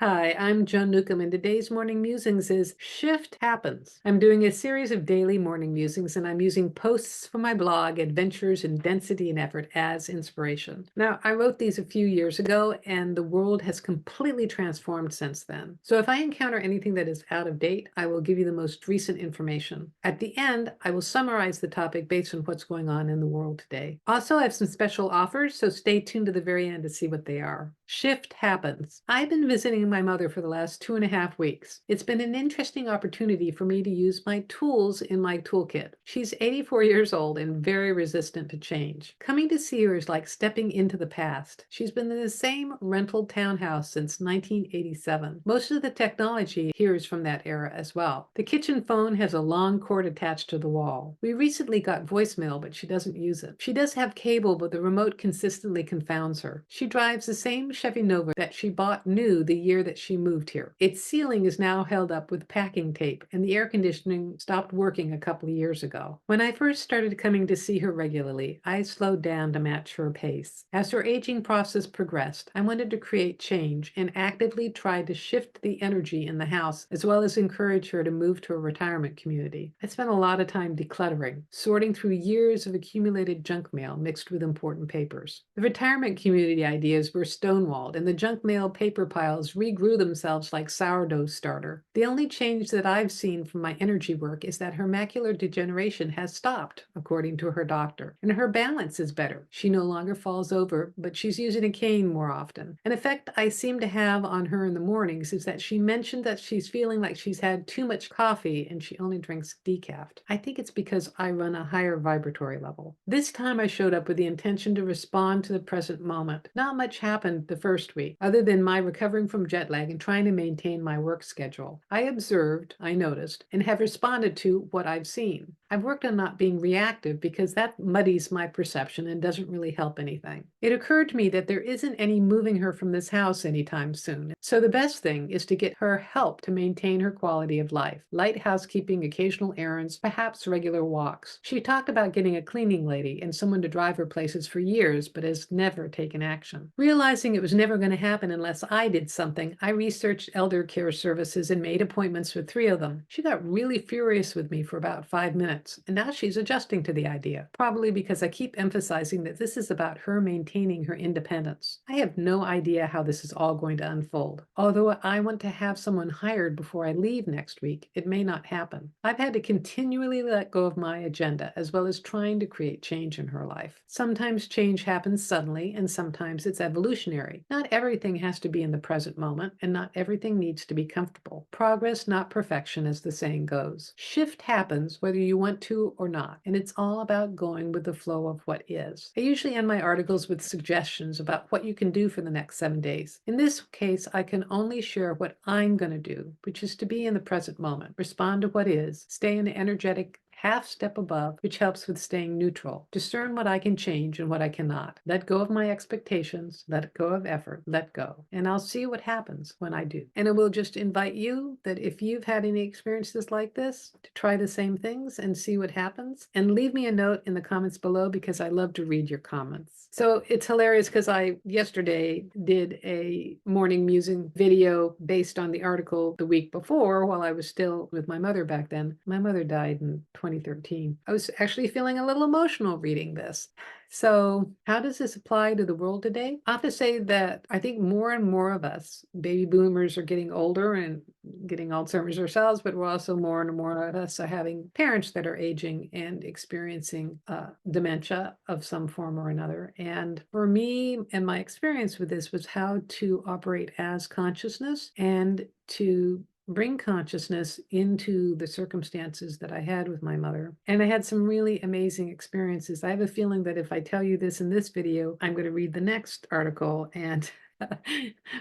Hi, I'm Joan Newcomb, and today's morning musings is Shift Happens. I'm doing a series of daily morning musings, and I'm using posts from my blog, Adventures in Density and Effort, as inspiration. Now, I wrote these a few years ago, and the world has completely transformed since then. So if I encounter anything that is out of date, I will give you the most recent information. At the end, I will summarize the topic based on what's going on in the world today. Also, I have some special offers, so stay tuned to the very end to see what they are. Shift happens. I've been visiting my mother for the last 2.5 weeks. It's been an interesting opportunity for me to use my tools in my toolkit. She's 84 years old and very resistant to change. Coming to see her is like stepping into the past. She's been in the same rental townhouse since 1987. Most of the technology here is from that era as well. The kitchen phone has a long cord attached to the wall. We recently got voicemail, but she doesn't use it. She does have cable, but the remote consistently confounds her. She drives the same Chevy Nova that she bought new the year that she moved here. Its ceiling is now held up with packing tape, and the air conditioning stopped working a couple of years ago. When I first started coming to see her regularly, I slowed down to match her pace. As her aging process progressed, I wanted to create change and actively tried to shift the energy in the house, as well as encourage her to move to a retirement community. I spent a lot of time decluttering, sorting through years of accumulated junk mail mixed with important papers. The retirement community ideas were stonewalled, and the junk mail paper piles regrew themselves like sourdough starter. The only change that I've seen from my energy work is that her macular degeneration has stopped, according to her doctor, and her balance is better. She no longer falls over, but she's using a cane more often. An effect I seem to have on her in the mornings is that she mentioned that she's feeling like she's had too much coffee and she only drinks decaf. I think it's because I run a higher vibratory level. This time I showed up with the intention to respond to the present moment. Not much happened the first week, other than my recovering from jet lag and trying to maintain my work schedule. I observed, I noticed, and have responded to what I've seen. I've worked on not being reactive because that muddies my perception and doesn't really help anything. It occurred to me that there isn't any moving her from this house anytime soon. So the best thing is to get her help to maintain her quality of life. Light housekeeping, occasional errands, perhaps regular walks. She talked about getting a cleaning lady and someone to drive her places for years, but has never taken action. Realizing it was never going to happen unless I did something, I researched elder care services and made appointments with 3 of them. She got really furious with me for about 5 minutes. And now she's adjusting to the idea, probably because I keep emphasizing that this is about her maintaining her independence. I have no idea how this is all going to unfold. Although I want to have someone hired before I leave next week, it may not happen. I've had to continually let go of my agenda, as well as trying to create change in her life. Sometimes change happens suddenly, and sometimes it's evolutionary. Not everything has to be in the present moment, and not everything needs to be comfortable. Progress, not perfection, as the saying goes. Shift happens whether you want to or not, and it's all about going with the flow of what is. I usually end my articles with suggestions about what you can do for the next 7 days. In this case, I can only share what I'm going to do, which is to be in the present moment, respond to what is, stay in an energetic half step above, which helps with staying neutral. Discern what I can change and what I cannot. Let go of my expectations, let go of effort, let go. And I'll see what happens when I do. And I will just invite you that if you've had any experiences like this, to try the same things and see what happens. And leave me a note in the comments below because I love to read your comments. So it's hilarious because I yesterday did a morning musing video based on the article the week before while I was still with my mother back then. My mother died in 2013. I was actually feeling a little emotional reading this. So how does this apply to the world today? I have to say that I think more and more of us, baby boomers, are getting older and getting Alzheimer's ourselves, but we're also more and more of us are having parents that are aging and experiencing dementia of some form or another. And for me and my experience with this was how to operate as consciousness and to bring consciousness into the circumstances that I had with my mother. And I had some really amazing experiences. I have a feeling that if I tell you this in this video, I'm going to read the next article and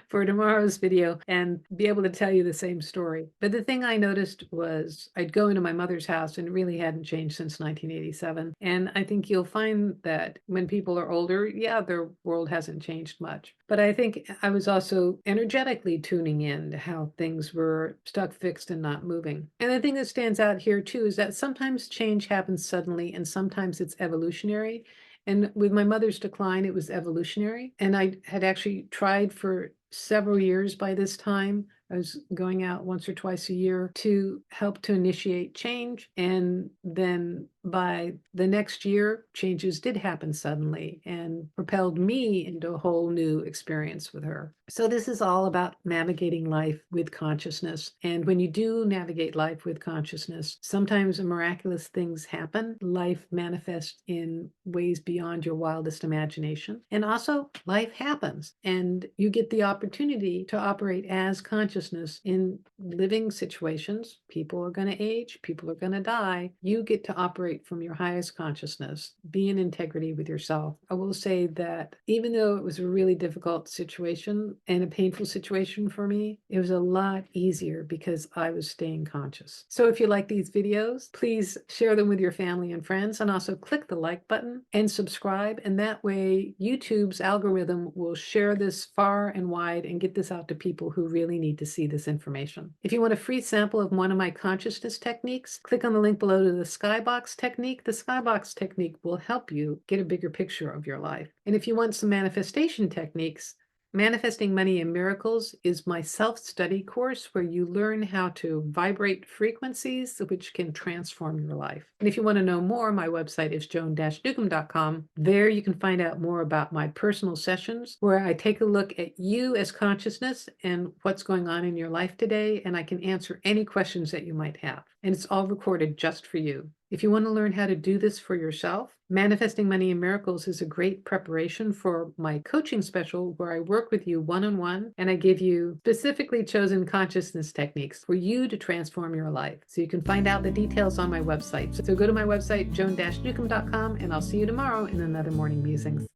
for tomorrow's video and be able to tell you the same story. But the thing I noticed was I'd go into my mother's house and it really hadn't changed since 1987. And I think you'll find that when people are older, yeah, their world hasn't changed much. But I think I was also energetically tuning in to how things were stuck, fixed, and not moving. And the thing that stands out here too is that sometimes change happens suddenly and sometimes it's evolutionary. And with my mother's decline, it was evolutionary. And I had actually tried for several years by this time. I was going out once or twice a year to help to initiate change. And then by the next year, changes did happen suddenly and propelled me into a whole new experience with her. So this is all about navigating life with consciousness. And when you do navigate life with consciousness, sometimes miraculous things happen. Life manifests in ways beyond your wildest imagination. And also life happens and you get the opportunity to operate as consciousness in living situations. People are going to age, people are going to die. You get to operate from your highest consciousness, be in integrity with yourself. I will say that even though it was a really difficult situation and a painful situation for me, it was a lot easier because I was staying conscious. So if you like these videos, please share them with your family and friends, and also click the like button and subscribe. And that way YouTube's algorithm will share this far and wide and get this out to people who really need to see this information. If you want a free sample of one of my consciousness techniques, click on the link below to the skybox technique. The skybox technique will help you get a bigger picture of your life. And if you want some manifestation techniques, Manifesting Money and Miracles is my self-study course where you learn how to vibrate frequencies which can transform your life. And if you want to know more, my website is joan-newcomb.com. There you can find out more about my personal sessions where I take a look at you as consciousness and what's going on in your life today, and I can answer any questions that you might have. And it's all recorded just for you. If you want to learn how to do this for yourself, Manifesting Money and Miracles is a great preparation for my coaching special where I work with you one-on-one and I give you specifically chosen consciousness techniques for you to transform your life. So you can find out the details on my website. So go to my website, joan-newcomb.com, and I'll see you tomorrow in another Morning Musings.